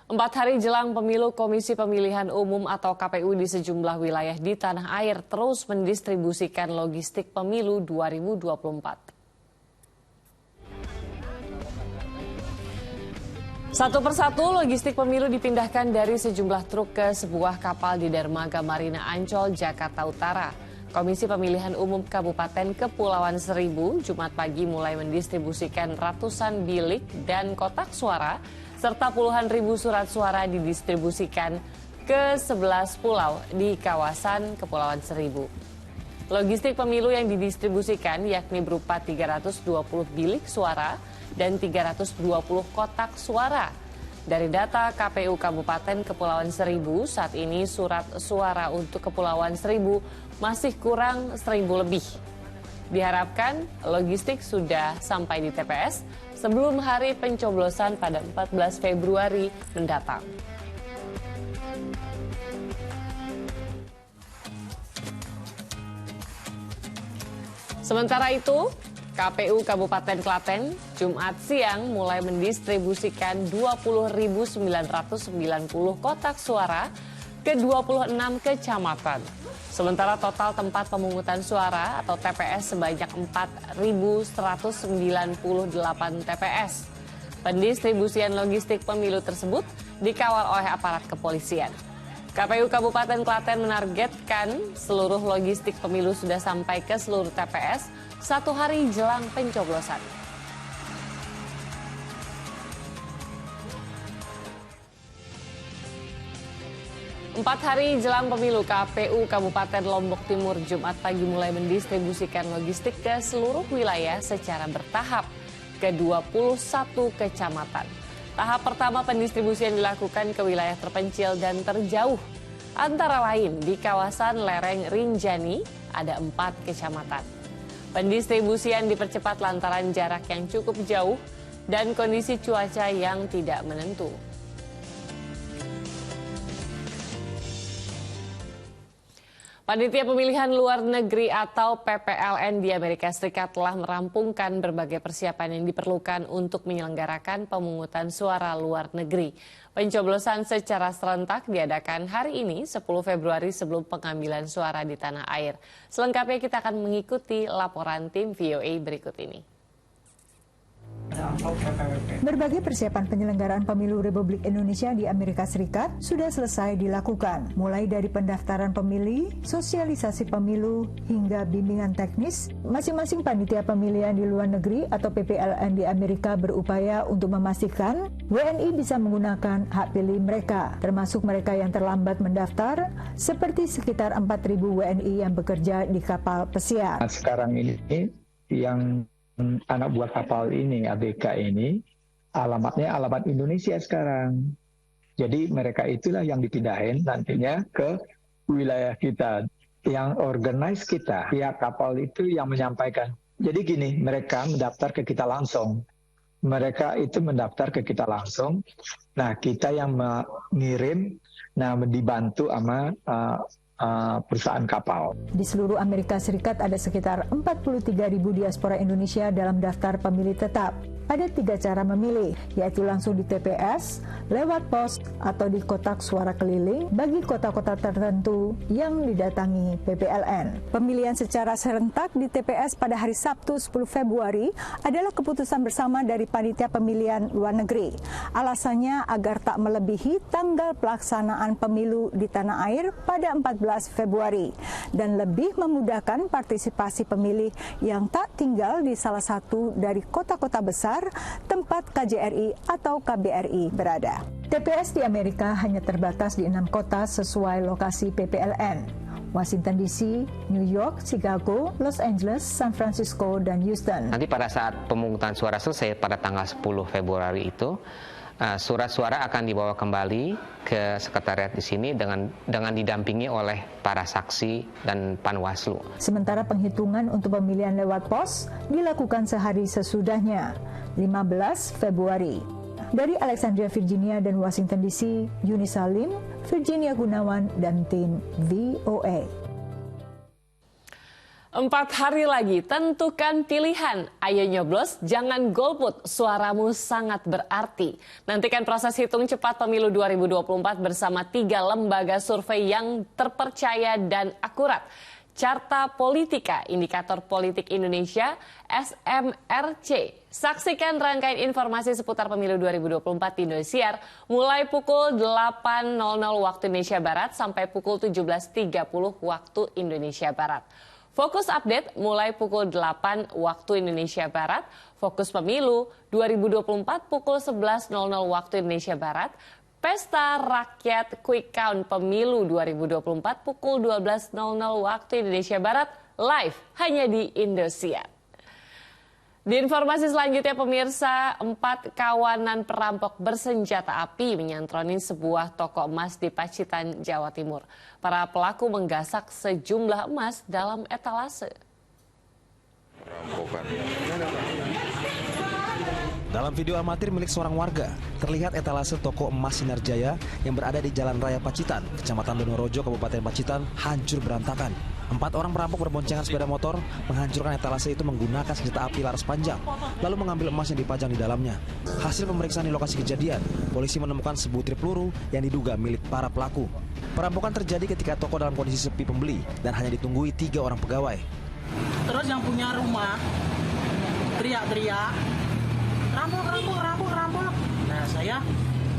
4 hari jelang pemilu, Komisi Pemilihan Umum atau KPU di sejumlah wilayah di tanah air terus mendistribusikan logistik pemilu 2024. Satu persatu logistik pemilu dipindahkan dari sejumlah truk ke sebuah kapal di dermaga Marina Ancol, Jakarta Utara. Komisi Pemilihan Umum Kabupaten Kepulauan Seribu Jumat pagi mulai mendistribusikan ratusan bilik dan kotak suara serta puluhan ribu surat suara didistribusikan ke 11 pulau di kawasan Kepulauan Seribu. Logistik pemilu yang didistribusikan yakni berupa 320 bilik suara dan 320 kotak suara. Dari data KPU Kabupaten Kepulauan Seribu, saat ini surat suara untuk Kepulauan Seribu masih kurang 1.000 lebih. Diharapkan logistik sudah sampai di TPS sebelum hari pencoblosan pada 14 Februari mendatang. Sementara itu, KPU Kabupaten Klaten Jumat siang mulai mendistribusikan 20.990 kotak suara ke 26 kecamatan. Sementara total tempat pemungutan suara atau TPS sebanyak 4.198 TPS. Pendistribusian logistik pemilu tersebut dikawal oleh aparat kepolisian. KPU Kabupaten Klaten menargetkan seluruh logistik pemilu sudah sampai ke seluruh TPS 1 hari jelang pencoblosan. Empat hari jelang pemilu, KPU Kabupaten Lombok Timur Jumat pagi mulai mendistribusikan logistik ke seluruh wilayah secara bertahap ke 21 kecamatan. Tahap pertama pendistribusian dilakukan ke wilayah terpencil dan terjauh. Antara lain di kawasan lereng Rinjani ada 4 kecamatan. Pendistribusian dipercepat lantaran jarak yang cukup jauh dan kondisi cuaca yang tidak menentu. Panitia Pemilihan Luar Negeri atau PPLN di Amerika Serikat telah merampungkan berbagai persiapan yang diperlukan untuk menyelenggarakan pemungutan suara luar negeri. Pencoblosan secara serentak diadakan hari ini 10 Februari sebelum pengambilan suara di tanah air. Selengkapnya kita akan mengikuti laporan tim VOA berikut ini. Berbagai persiapan penyelenggaraan pemilu Republik Indonesia di Amerika Serikat sudah selesai dilakukan, mulai dari pendaftaran pemilih, sosialisasi pemilu, hingga bimbingan teknis. Masing-masing panitia pemilihan di luar negeri atau PPLN di Amerika berupaya untuk memastikan WNI bisa menggunakan hak pilih mereka, termasuk mereka yang terlambat mendaftar, seperti sekitar 4.000 WNI yang bekerja di kapal pesiar. Sekarang ini yang anak buah kapal ini, ABK ini, alamatnya alamat Indonesia sekarang. Jadi mereka itulah yang dipindahin nantinya ke wilayah kita, yang organize kita. Pihak kapal itu yang menyampaikan. Jadi gini, mereka mendaftar ke kita langsung. Mereka itu mendaftar ke kita langsung. Nah, kita yang mengirim, nah dibantu sama perusahaan kapal. Di seluruh Amerika Serikat ada sekitar 43.000 diaspora Indonesia dalam daftar pemilih tetap. Ada 3 cara memilih, yaitu langsung di TPS, lewat pos, atau di kotak suara keliling bagi kota-kota tertentu yang didatangi PPLN. Pemilihan secara serentak di TPS pada hari Sabtu 10 Februari adalah keputusan bersama dari Panitia Pemilihan Luar Negeri. Alasannya agar tak melebihi tanggal pelaksanaan pemilu di tanah air pada 14 Februari dan lebih memudahkan partisipasi pemilih yang tak tinggal di salah satu dari kota-kota besar tempat KJRI atau KBRI berada. TPS di Amerika hanya terbatas di 6 kota sesuai lokasi PPLN. Washington DC, New York, Chicago, Los Angeles, San Francisco, dan Houston. Nanti pada saat pemungutan suara selesai pada tanggal 10 Februari itu, surat suara akan dibawa kembali ke sekretariat di sini dengan didampingi oleh para saksi dan panwaslu. Sementara penghitungan untuk pemilihan lewat pos dilakukan sehari sesudahnya, 15 Februari. Dari Alexandria, Virginia dan Washington DC, Yuni Salim, Virginia Gunawan, dan tim VOA. 4 hari lagi, tentukan pilihan. Ayo nyoblos, jangan golput. Suaramu sangat berarti. Nantikan proses hitung cepat pemilu 2024 bersama 3 lembaga survei yang terpercaya dan akurat. Carta Politika, Indikator Politik Indonesia, SMRC. Saksikan rangkaian informasi seputar pemilu 2024 di Indosiar mulai pukul 8.00 waktu Indonesia Barat sampai pukul 17.30 waktu Indonesia Barat. Fokus update mulai pukul 8 waktu Indonesia Barat, fokus pemilu 2024 pukul 11.00 waktu Indonesia Barat, Pesta Rakyat Quick Count Pemilu 2024 pukul 12.00 waktu Indonesia Barat, live hanya di Indosiar. Di informasi selanjutnya pemirsa, 4 kawanan perampok bersenjata api menyantroni sebuah toko emas di Pacitan, Jawa Timur. Para pelaku menggasak sejumlah emas dalam etalase. Dalam video amatir milik seorang warga, terlihat etalase toko emas Sinar Jaya yang berada di Jalan Raya Pacitan, Kecamatan Donorojo, Kabupaten Pacitan, hancur berantakan. 4 orang perampok berboncengan sepeda motor menghancurkan etalase itu menggunakan senjata api laras panjang, lalu mengambil emas yang dipajang di dalamnya. Hasil pemeriksaan di lokasi kejadian, polisi menemukan sebutir peluru yang diduga milik para pelaku. Perampokan terjadi ketika toko dalam kondisi sepi pembeli dan hanya ditunggui 3 orang pegawai. Terus yang punya rumah teriak-teriak, rampok. Nah, saya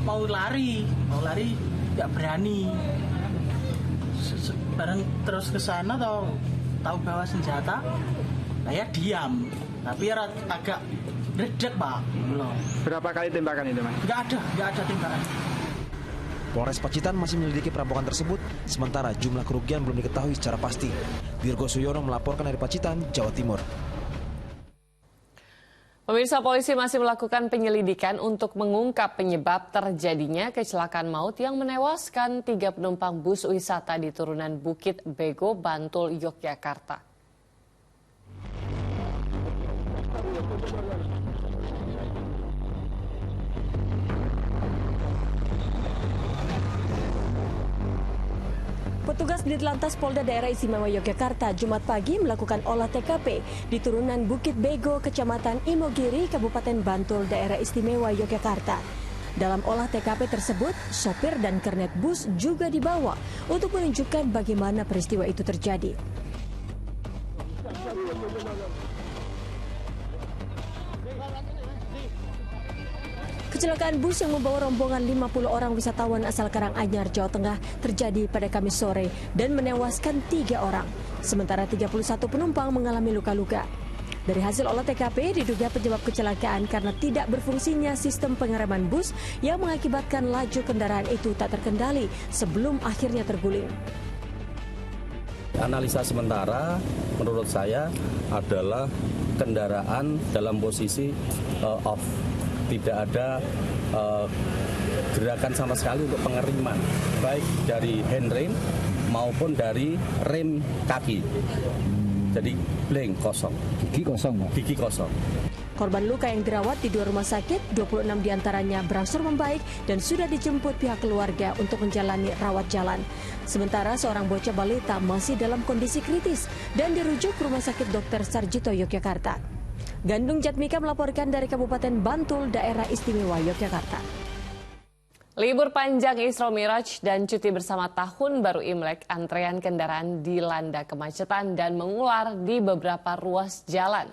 mau lari nggak berani. Bareng terus ke sana tahu bawa senjata, saya diam. Tapi agak redek, Pak. Belum. Berapa kali tembakan itu, Mas? Nggak ada tembakan. Polres Pacitan masih menyelidiki perampokan tersebut, sementara jumlah kerugian belum diketahui secara pasti. Virgo Suyono melaporkan dari Pacitan, Jawa Timur. Pemirsa, polisi masih melakukan penyelidikan untuk mengungkap penyebab terjadinya kecelakaan maut yang menewaskan 3 penumpang bus wisata di turunan Bukit Bego, Bantul, Yogyakarta. Petugas Ditlantas Polda Daerah Istimewa Yogyakarta Jumat pagi melakukan olah TKP di turunan Bukit Bego, Kecamatan Imogiri, Kabupaten Bantul, Daerah Istimewa Yogyakarta. Dalam olah TKP tersebut, sopir dan kernet bus juga dibawa untuk menunjukkan bagaimana peristiwa itu terjadi. Kecelakaan bus yang membawa rombongan 50 orang wisatawan asal Karanganyar, Jawa Tengah terjadi pada Kamis sore dan menewaskan 3 orang. Sementara 31 penumpang mengalami luka-luka. Dari hasil olah TKP diduga penyebab kecelakaan karena tidak berfungsinya sistem pengereman bus yang mengakibatkan laju kendaraan itu tak terkendali sebelum akhirnya terguling. Analisa sementara menurut saya adalah kendaraan dalam posisi off. Tidak ada gerakan sama sekali untuk pengeriman, baik dari handrem maupun dari rem kaki. Jadi blank, kosong. Gigi kosong, Pak? Gigi kosong. Korban luka yang dirawat di 2 rumah sakit, 26 diantaranya berangsur membaik dan sudah dijemput pihak keluarga untuk menjalani rawat jalan. Sementara seorang bocah balita masih dalam kondisi kritis dan dirujuk ke Rumah Sakit Dr. Sarjito, Yogyakarta. Gandung Jatmika melaporkan dari Kabupaten Bantul, Daerah Istimewa Yogyakarta. Libur panjang Isra Miraj dan cuti bersama Tahun Baru Imlek, antrean kendaraan dilanda kemacetan dan mengular di beberapa ruas jalan.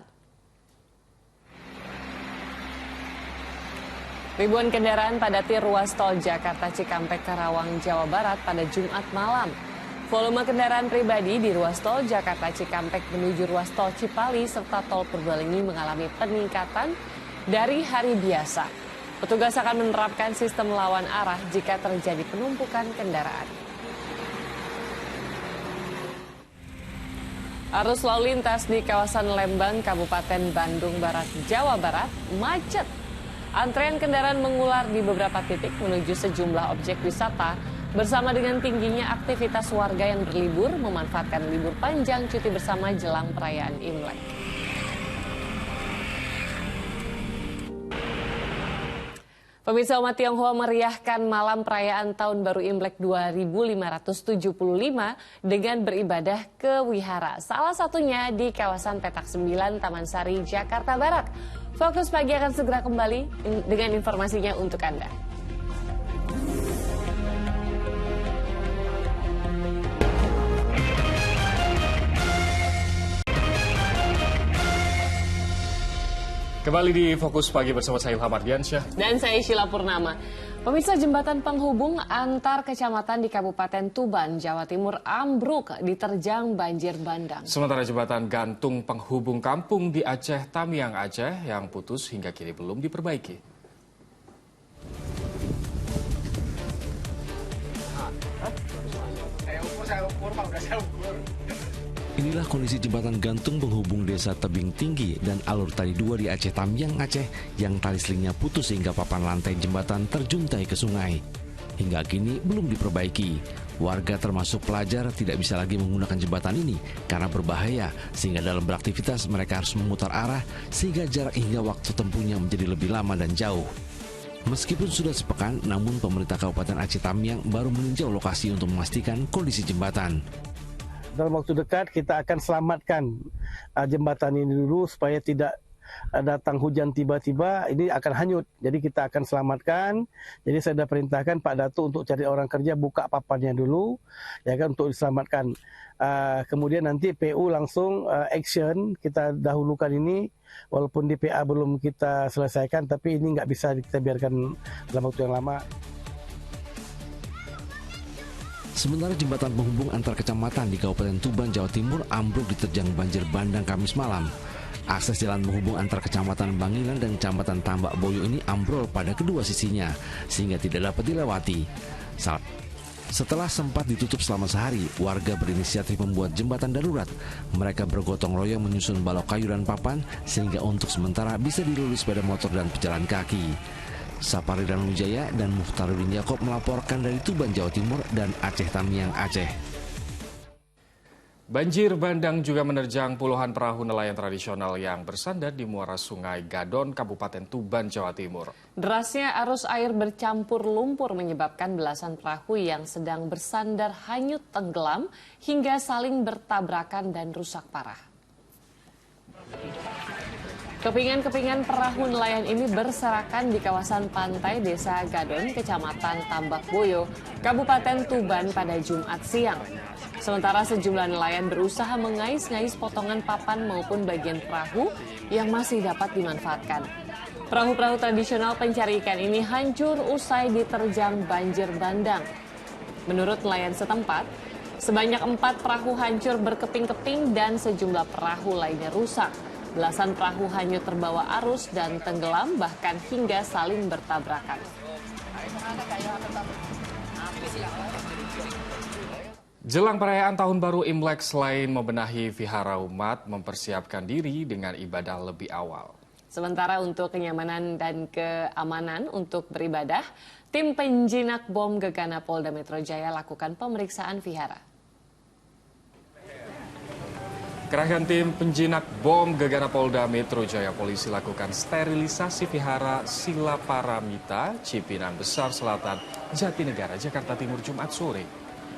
Ribuan kendaraan padati ruas tol Jakarta Cikampek Karawang, Jawa Barat pada Jumat malam. Volume kendaraan pribadi di ruas tol Jakarta Cikampek menuju ruas tol Cipali serta tol Purbalenyi mengalami peningkatan dari hari biasa. Petugas akan menerapkan sistem lawan arah jika terjadi penumpukan kendaraan. Arus lalu lintas di kawasan Lembang, Kabupaten Bandung Barat, Jawa Barat macet. Antrean kendaraan mengular di beberapa titik menuju sejumlah objek wisata bersama dengan tingginya aktivitas warga yang berlibur memanfaatkan libur panjang cuti bersama jelang perayaan Imlek. Pemirsa, umat Tionghoa meriahkan malam perayaan Tahun Baru Imlek 2575 dengan beribadah ke wihara. Salah satunya di kawasan Petak 9, Taman Sari, Jakarta Barat. Fokus Pagi akan segera kembali dengan informasinya untuk Anda. Kembali di Fokus Pagi bersama saya Ilham Ardiansyah. Dan saya Sheila Purnama. Pemirsa, jembatan penghubung antar kecamatan di Kabupaten Tuban, Jawa Timur ambruk diterjang banjir bandang. Sementara jembatan gantung penghubung kampung di Aceh, Tamiang, Aceh yang putus hingga kini belum diperbaiki. Inilah kondisi jembatan gantung penghubung desa Tebing Tinggi dan Alur Tani 2 di Aceh Tamiang, Aceh yang tali selingnya putus sehingga papan lantai jembatan terjuntai ke sungai. Hingga kini belum diperbaiki. Warga termasuk pelajar tidak bisa lagi menggunakan jembatan ini karena berbahaya sehingga dalam beraktivitas mereka harus memutar arah sehingga jarak hingga waktu tempuhnya menjadi lebih lama dan jauh. Meskipun sudah sepekan, namun pemerintah Kabupaten Aceh Tamiang baru meninjau lokasi untuk memastikan kondisi jembatan. Dalam waktu dekat kita akan selamatkan jembatan ini dulu supaya tidak datang hujan tiba-tiba ini akan hanyut. Jadi kita akan selamatkan. Jadi saya sudah perintahkan Pak Datuk untuk cari orang kerja buka papannya dulu ya kan untuk diselamatkan. Kemudian nanti PU langsung action, kita dahulukan ini walaupun DPA belum kita selesaikan tapi ini nggak bisa kita biarkan dalam waktu yang lama. Sementara jembatan penghubung antar kecamatan di Kabupaten Tuban, Jawa Timur ambruk diterjang banjir bandang Kamis malam. Akses jalan penghubung antar kecamatan Bangilan dan kecamatan Tambak Boyo ini ambrol pada kedua sisinya, sehingga tidak dapat dilewati. Setelah sempat ditutup selama sehari, warga berinisiatif membuat jembatan darurat. Mereka bergotong royong menyusun balok kayu dan papan, sehingga untuk sementara bisa dilalui sepeda motor dan pejalan kaki. Sapari Wijaya dan Muhtarudin Yakob melaporkan dari Tuban, Jawa Timur dan Aceh Tamiang, Aceh. Banjir bandang juga menerjang puluhan perahu nelayan tradisional yang bersandar di muara Sungai Gadon, Kabupaten Tuban, Jawa Timur. Derasnya arus air bercampur lumpur menyebabkan belasan perahu yang sedang bersandar hanyut tenggelam hingga saling bertabrakan dan rusak parah. Kepingan-kepingan perahu nelayan ini berserakan di kawasan pantai Desa Gadon, Kecamatan Tambak Boyo, Kabupaten Tuban pada Jumat siang. Sementara sejumlah nelayan berusaha mengais-ngais potongan papan maupun bagian perahu yang masih dapat dimanfaatkan. Perahu-perahu tradisional pencari ikan ini hancur usai diterjang banjir bandang. Menurut nelayan setempat, sebanyak 4 perahu hancur berkeping-keping dan sejumlah perahu lainnya rusak. Belasan perahu hanyut terbawa arus dan tenggelam bahkan hingga saling bertabrakan. Jelang perayaan Tahun Baru Imlek, selain membenahi vihara umat, mempersiapkan diri dengan ibadah lebih awal. Sementara untuk kenyamanan dan keamanan untuk beribadah, tim penjinak bom Gegana Polda Metro Jaya lakukan pemeriksaan vihara. Kerahkan tim penjinak bom Gegana Polda Metro Jaya, polisi lakukan sterilisasi vihara Sila Paramita, Cipinang Besar Selatan, Jatinegara, Jakarta Timur Jumat sore.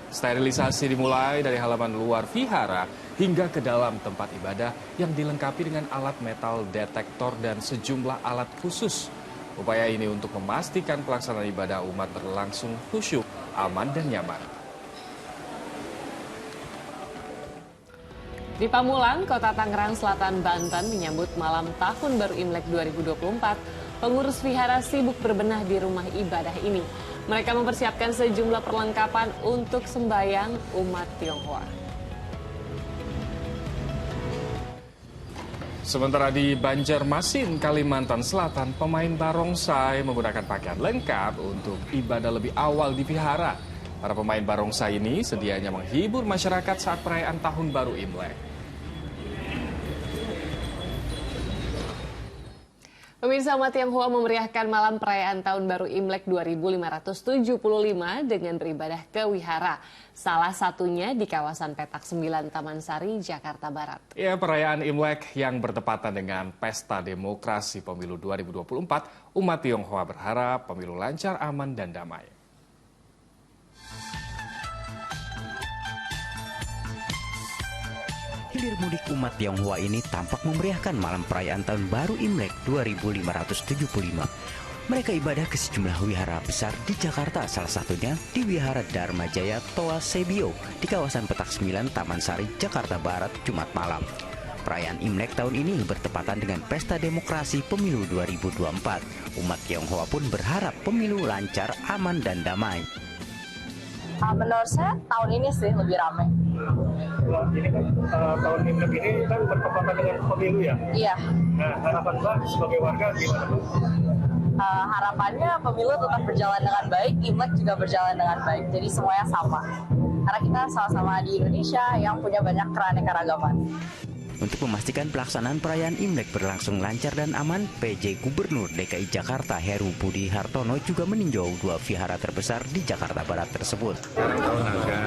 Sterilisasi dimulai dari halaman luar vihara hingga ke dalam tempat ibadah yang dilengkapi dengan alat metal detektor dan sejumlah alat khusus. Upaya ini untuk memastikan pelaksanaan ibadah umat berlangsung khusyuk, aman dan nyaman. Di Pamulang, Kota Tangerang Selatan, Banten menyambut malam Tahun Baru Imlek 2024, pengurus vihara sibuk berbenah di rumah ibadah ini. Mereka mempersiapkan sejumlah perlengkapan untuk sembahyang umat Tionghoa. Sementara di Banjarmasin, Kalimantan Selatan, pemain barongsai menggunakan pakaian lengkap untuk ibadah lebih awal di vihara. Para pemain barongsai ini sedianya menghibur masyarakat saat perayaan Tahun Baru Imlek. Pemirsa, umat Tionghoa memeriahkan malam perayaan Tahun Baru Imlek 2575 dengan beribadah ke wihara. Salah satunya di kawasan Petak 9 Taman Sari, Jakarta Barat. Ya, perayaan Imlek yang bertepatan dengan Pesta Demokrasi Pemilu 2024, umat Tionghoa berharap pemilu lancar, aman, dan damai. Hilir mudik umat Tionghoa ini tampak memeriahkan malam perayaan Tahun Baru Imlek 2575. Mereka ibadah ke sejumlah wihara besar di Jakarta, salah satunya di Wihara Dharma Jaya Toa Sebio di kawasan Petak 9 Taman Sari, Jakarta Barat, Jumat malam. Perayaan Imlek tahun ini bertepatan dengan Pesta Demokrasi Pemilu 2024. Umat Tionghoa pun berharap pemilu lancar, aman, dan damai. Menurut saya tahun ini sih lebih ramai. Ini kan tahun Imlek ini kan bertepatan dengan pemilu ya? Iya. Nah, harapan Mbak sebagai warga gimana? Harapannya pemilu tetap berjalan dengan baik, Imlek juga berjalan dengan baik. Jadi semuanya sama. karena kita sama-sama di Indonesia yang punya banyak keanekaragaman. Untuk memastikan pelaksanaan perayaan Imlek berlangsung lancar dan aman, PJ Gubernur DKI Jakarta Heru Budi Hartono juga meninjau 2 vihara terbesar di Jakarta Barat tersebut. Sekarang tahun naga,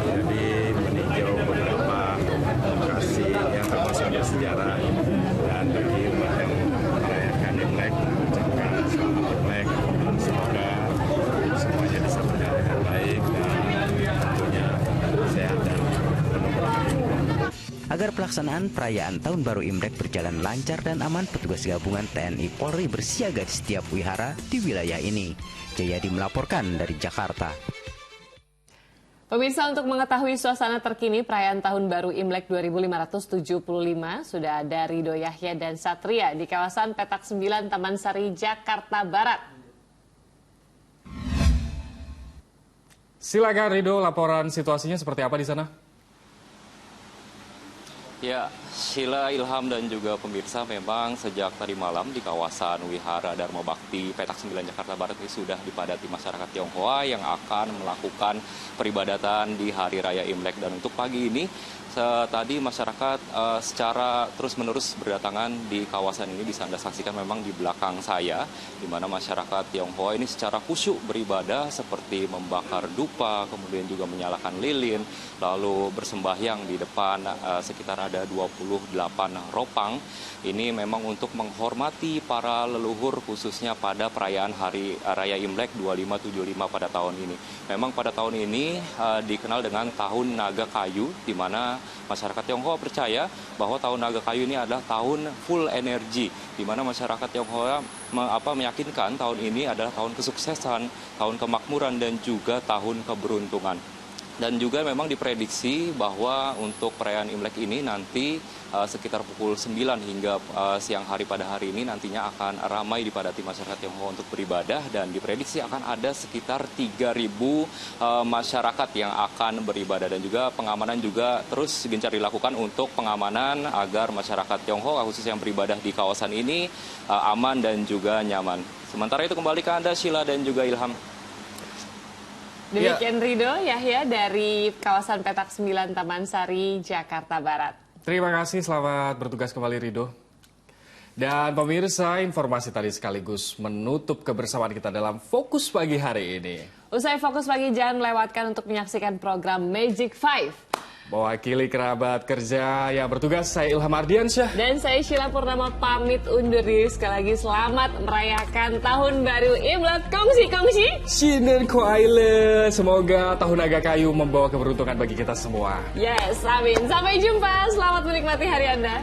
jadi meninjau beberapa lokasi yang termasuk bersejarah dan bagi umat yang merayakan Imlek, mengucapkan selamat Imlek. Semoga semuanya bisa berjalan dengan baik dan tentunya sehat dan penuh berkah. Agar pelaksanaan perayaan Tahun Baru Imlek berjalan lancar dan aman, petugas gabungan TNI Polri bersiaga di setiap wihara di wilayah ini. Jayadi melaporkan dari Jakarta. Pemirsa, untuk mengetahui suasana terkini perayaan Tahun Baru Imlek 2575, sudah ada Rido Yahya dan Satria di kawasan Petak 9 Taman Sari, Jakarta Barat. Silakan Rido, laporan situasinya seperti apa di sana? Ya, Sheila, Ilham, dan juga pemirsa, memang sejak tadi malam di kawasan Wihara Dharma Bakti Petak 9 Jakarta Barat ini sudah dipadati masyarakat Tionghoa yang akan melakukan peribadatan di Hari Raya Imlek. Dan untuk pagi ini, tadi masyarakat secara terus-menerus berdatangan di kawasan ini. Bisa Anda saksikan memang di belakang saya, di mana masyarakat Tionghoa ini secara khusyuk beribadah seperti membakar dupa, kemudian juga menyalakan lilin, lalu bersembahyang di depan sekitar ada 28 ropang. Ini memang untuk menghormati para leluhur khususnya pada perayaan Hari Raya Imlek 2575 pada tahun ini. Memang pada tahun ini dikenal dengan Tahun Naga Kayu, di mana masyarakat Tionghoa percaya bahwa Tahun Naga Kayu ini adalah tahun full energi, di mana masyarakat Tionghoa meyakinkan tahun ini adalah tahun kesuksesan, tahun kemakmuran, dan juga tahun keberuntungan. Dan juga memang diprediksi bahwa untuk perayaan Imlek ini nanti sekitar pukul 9 hingga siang hari pada hari ini nantinya akan ramai dipadati masyarakat Tionghoa untuk beribadah, dan diprediksi akan ada sekitar 3.000 masyarakat yang akan beribadah, dan juga pengamanan juga terus gencar dilakukan untuk pengamanan agar masyarakat Tionghoa khusus yang beribadah di kawasan ini aman dan juga nyaman. Sementara itu kembali ke Anda, Sheila dan juga Ilham. Demikian Rido Yahya dari kawasan Petak 9 Taman Sari, Jakarta Barat. Terima kasih, selamat bertugas kembali Rido. Dan pemirsa, informasi tadi sekaligus menutup kebersamaan kita dalam Fokus Pagi hari ini. Usai Fokus Pagi, jangan melewatkan untuk menyaksikan program Magic 5. Mewakili kerabat kerja yang bertugas, saya Ilham Ardiansyah. Dan saya Sheila Purnama pamit undur diri. Sekali lagi selamat merayakan Tahun Baru Imlek. Kongsi. Shinen Koaile. Semoga Tahun Naga Kayu membawa keberuntungan bagi kita semua. Yes, amin. Sampai jumpa. Selamat menikmati hari Anda.